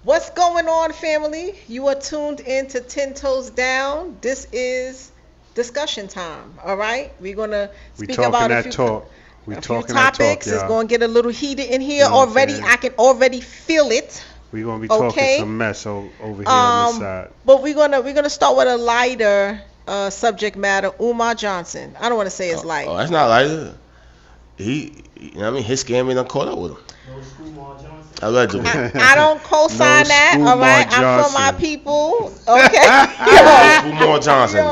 What's going on, family? You are tuned in to 10 Toes Down. This is discussion time, all right? We're going to speak about a few topics. It's going to get a little heated in here already. I can already feel it. We're going to be talking some mess over here on this side. But we're gonna start with a lighter subject matter. Umar Johnson. I don't want to say it's light. Oh, that's not lighter. His scammer done caught up with him. Allegedly. I don't co-sign that, all right? I'm for my people, okay? Umar Johnson.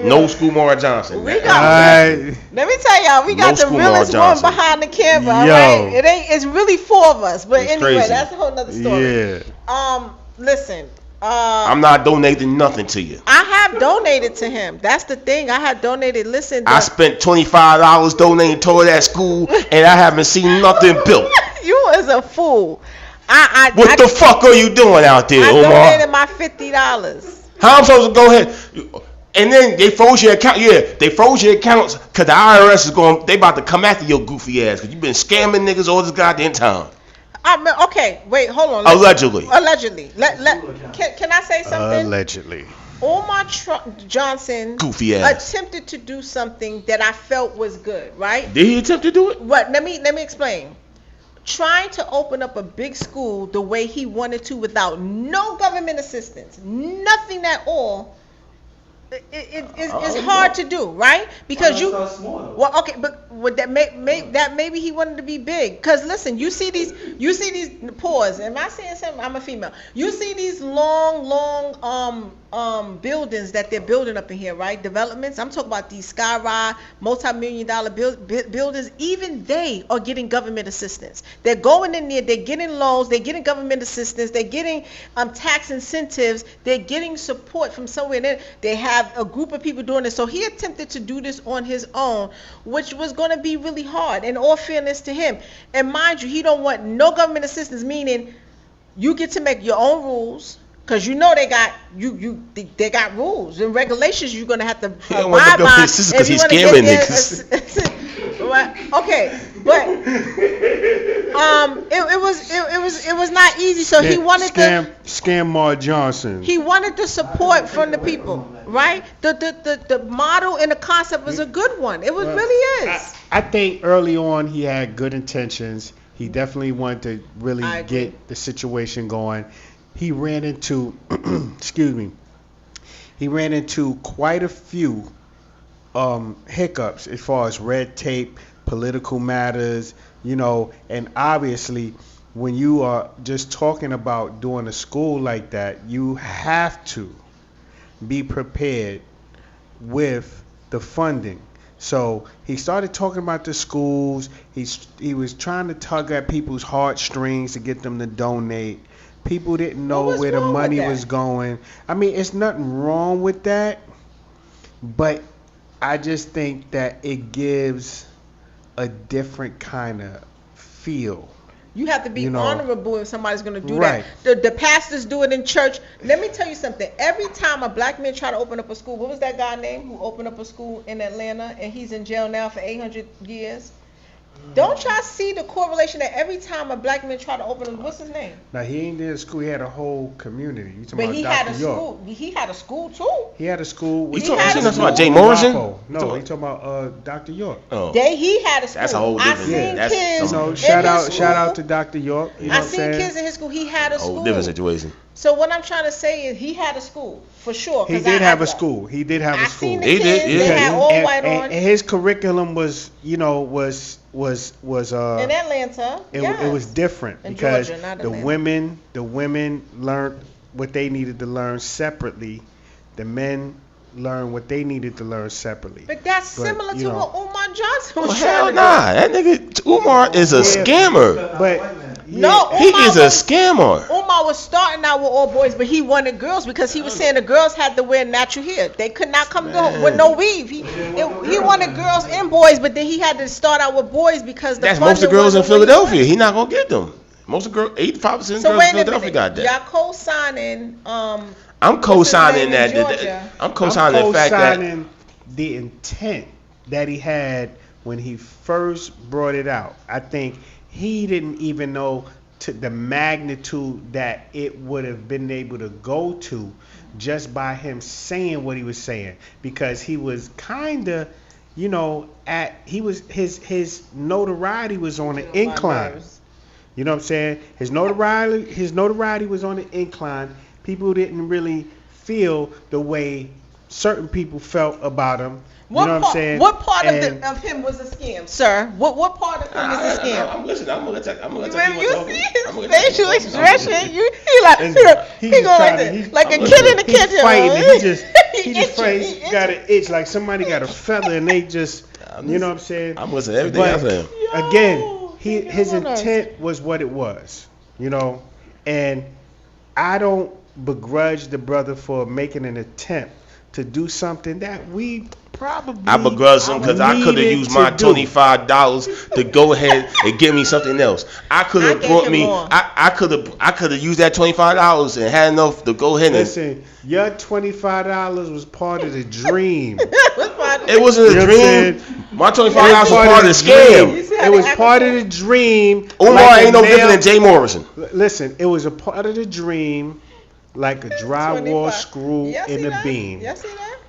No Umar Johnson. Let me tell y'all, we got the realest one behind the camera, all right? It's really four of us, but anyway, crazy. That's a whole nother story. Yeah. Listen. I'm not donating nothing to you. I have donated to him. That's the thing. I have donated. Listen. I spent $25 donating toward that school, and I haven't seen nothing built. You is a fool. What the fuck are you doing out there, Umar? I donated my $50. How I'm supposed to go ahead? And then they froze your account. Yeah, they froze your accounts because the IRS is going. They about to come after your goofy ass because you've been scamming niggas all this goddamn time. Okay, wait, hold on. Allegedly. Can I say something? Allegedly. Umar Johnson goofy ass attempted to do something that I felt was good, right? Did he attempt to do it? What? Let me explain. Trying to open up a big school the way he wanted to without no government assistance, nothing at all. It's hard to do, right? Because maybe he wanted to be big. Cause listen, you see these pause. Am I saying something? I'm a female. You see these long buildings that they're building up in here, right? Developments. I'm talking about these skyrise, multi-million-dollar buildings. Even they are getting government assistance. They're going in there. They're getting loans. They're getting government assistance. They're getting tax incentives. They're getting support from somewhere. They have a group of people doing this. So he attempted to do this on his own, which was going to be really hard. In all fairness to him, and mind you, he don't want no government assistance. Meaning, you get to make your own rules. Cause you know they got rules and regulations you're gonna have to abide by. Because he's scamming niggas. Okay, but it was not easy. So he wanted scam Mar Johnson. He wanted the support from the people, right? The model and the concept was a good one. It really is. I think early on he had good intentions. He definitely wanted to really get the situation going. He ran into, quite a few hiccups as far as red tape, political matters, and obviously when you are just talking about doing a school like that, you have to be prepared with the funding. So he started talking about the schools. He was trying to tug at people's heartstrings to get them to donate. People didn't know where the money was going. I mean, it's nothing wrong with that, but I just think that it gives a different kind of feel. You have to be honorable if somebody's going to do that. The pastors do it in church. Let me tell you something. Every time a black man try to open up a school, what was that guy name who opened up a school in Atlanta and he's in jail now for 800 years? Don't y'all see the correlation that every time a black man try to open what's his name? Now he ain't in a school. He had a whole community. You talking about Dr. had a York. School. He had a school too. He had a school. You talking about Jay Morrison? No, he talking about Dr. York. Oh. He had a school. That's a whole different thing. Shout out to Dr. York. I seen kids in his school. He had a school. Whole different situation. So what I'm trying to say is he had a school for sure. He did have a school. He did have a school. Seen the kids, they had all white on. And his curriculum was in Atlanta. It was different in because Georgia, the women learned what they needed to learn separately. The men learned what they needed to learn separately. But that's similar to what Umar Johnson was trying to do. That nigga Umar is a scammer. But he is a scammer. Umar was starting out with all boys, but he wanted girls because he was saying the girls had to wear natural hair. They could not come with no weave. He wanted girls and boys, but then he had to start out with boys because that's most of the girls in Philadelphia. He not gonna get them. Most of the girls, 85% of girls in Philadelphia got that. Y'all co-signing. I'm co-signing that. I'm co-signing the fact that the intent that he had when he first brought it out. I think he didn't even know to the magnitude that it would have been able to go to just by him saying what he was saying, because he was kind of, you know, his notoriety was on an incline. You know what I'm saying? His notoriety was on an incline. People didn't really feel the way certain people felt about him. You know what I'm saying? What part of him was a scam, sir? What part of him was a scam? I'm listening. I'm gonna let you see his facial expression. He go like a kid in the kitchen. He's fighting. He just fighting. He got an itch like somebody got a feather, and they just, you know what I'm saying? I'm listening to everything I'm saying. Again, his intent was what it was, you know, and I don't begrudge the brother for making an attempt to do something that we probably. I begrudge him because I could have used my $25 to go ahead and get me something else. I could have brought me. I could have used that $25 and had enough to go ahead and. Listen, your $25 was part of the dream. It wasn't a dream. My $25 was part of the scam. It was part of the dream. Umar ain't no different than Jay Morrison. Listen, it was a part of the dream, like a drywall screw in a beam. Y'all see that?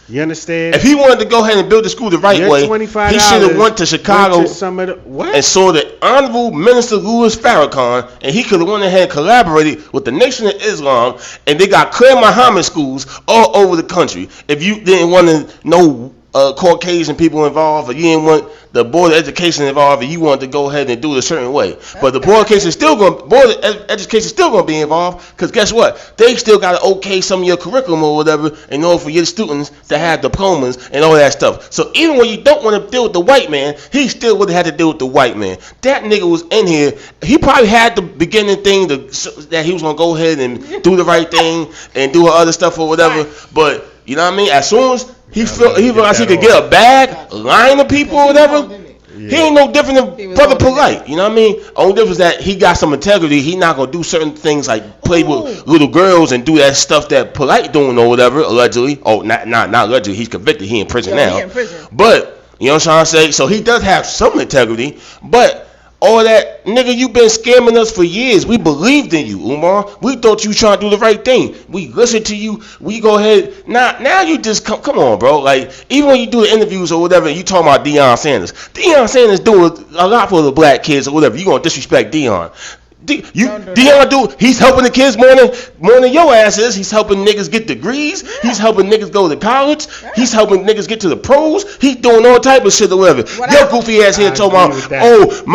You understand? If he wanted to go ahead and build the school the right way, he should have went to Chicago and saw the Honorable Minister Louis Farrakhan, and he could have went ahead and collaborated with the Nation of Islam, and they got clear Muhammad schools all over the country. If you didn't want to know Caucasian people involved, or you didn't want the Board of Education involved, and you wanted to go ahead and do it a certain way. But the Board of Education is still going to be involved, because guess what? They still got to okay some of your curriculum or whatever in order for your students to have diplomas and all that stuff. So even when you don't want to deal with the white man, he still would have had to deal with the white man. That nigga was in here. He probably had the beginning thing that he was going to go ahead and do the right thing and do other stuff or whatever. But you know what I mean? As soon as he realized he could get a bag, lying to people or whatever, he ain't no different than Brother Polite. You know what I mean? Only difference is that he got some integrity. He not gonna do certain things like play with little girls and do that stuff that Polite doing or whatever, allegedly. Oh, not allegedly. He's convicted. He in prison now. He in prison. But you know what I'm trying to say? So he does have some integrity, but all that, nigga, you been scamming us for years. We believed in you, Umar. We thought you trying to do the right thing. We listened to you. We go ahead. Now you just come on, bro. Like, even when you do the interviews or whatever, you talking about Deion Sanders. Deion Sanders doing a lot for the black kids or whatever. You gonna disrespect Deion. Deion he's helping the kids more than your ass is. He's helping niggas get degrees. He's helping niggas go to college. He's helping niggas get to the pros. He's doing all type of shit or whatever. Your goofy ass here talking about,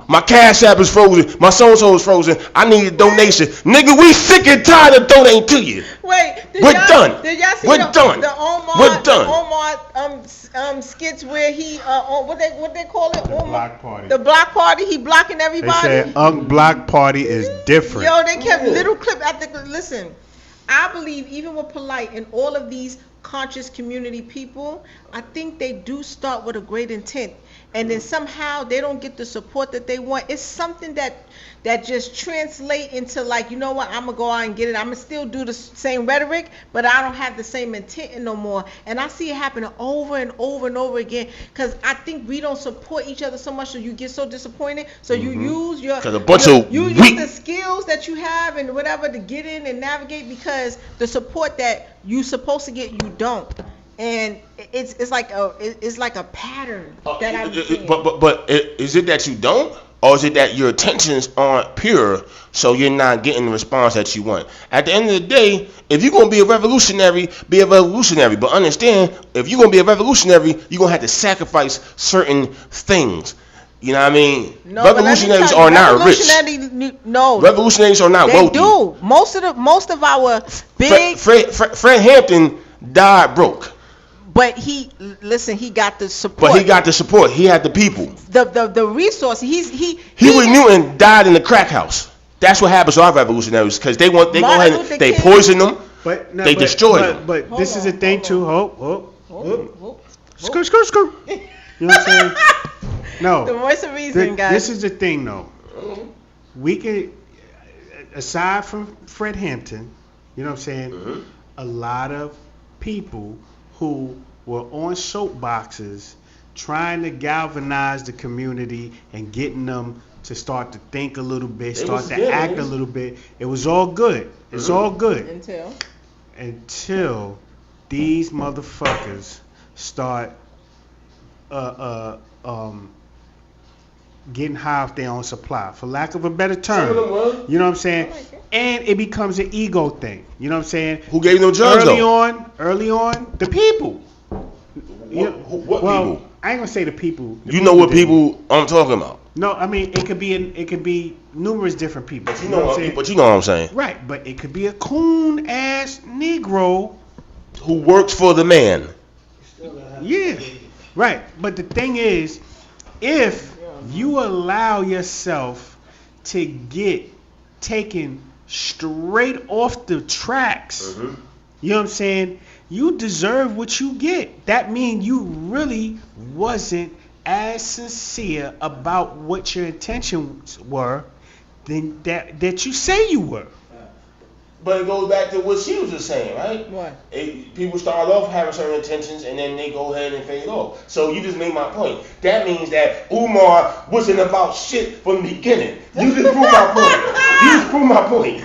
my Cash App is frozen. My so-and-so is frozen. I need a donation. Nigga, we sick and tired of donating to you. Wait, we're done. Did y'all see we're done. We're done. The Omar skits where he what they call it? The block party. The block party. He blocking everybody. They said block party is different. Yo, they kept little clip after. Listen, I believe even with Polite and all of these conscious community people, I think they do start with a great intent. And then somehow they don't get the support that they want. It's something that just translate into like, you know what, I'm going to go out and get it. I'm going to still do the same rhetoric, but I don't have the same intent no more. And I see it happening over and over and over again because I think we don't support each other so much so you get so disappointed. So you use use the skills that you have and whatever to get in and navigate because the support that you're supposed to get, you don't. And it's like a pattern that I'm seeing. But is it that you don't, or is it that your intentions aren't pure, so you're not getting the response that you want? At the end of the day, if you're gonna be a revolutionary, be a revolutionary. But understand, if you're gonna be a revolutionary, you're gonna have to sacrifice certain things. You know what I mean? No, revolutionaries are not rich. No, revolutionaries are not wealthy. They do. Most of our big Fred Hampton died broke. But he got the support. But he got the support. He had the people. The resource. He Newton died in the crack house. That's what happens to our revolutionaries because they go ahead and they poison them. They destroy them. But this is a thing too. Hope. Skirt. You know what I'm saying? No. The voice of reason, guys. This is the thing, though. We can, aside from Fred Hampton, you know what I'm saying? A lot of people who were on soapboxes trying to galvanize the community and getting them to start to think a little bit, start to act a little bit. It was all good. It's all good. Until these motherfuckers start getting high off their own supply, for lack of a better term. You know what I'm saying? And it becomes an ego thing. You know what I'm saying? Who gave them drugs Early on, the people. What people? I ain't gonna say the people. You know what people I'm talking about? No, I mean it could be numerous different people. But you know what I'm saying? Right, but it could be a coon ass Negro who works for the man. Yeah, right. But the thing is, if you allow yourself to get taken straight off the tracks, you know what I'm saying? You deserve what you get. That means you really wasn't as sincere about what your intentions were than that you say you were. But it goes back to what she was just saying, right? What? People start off having certain intentions and then they go ahead and fade off. So you just made my point. That means that Umar wasn't about shit from the beginning. You just proved my point.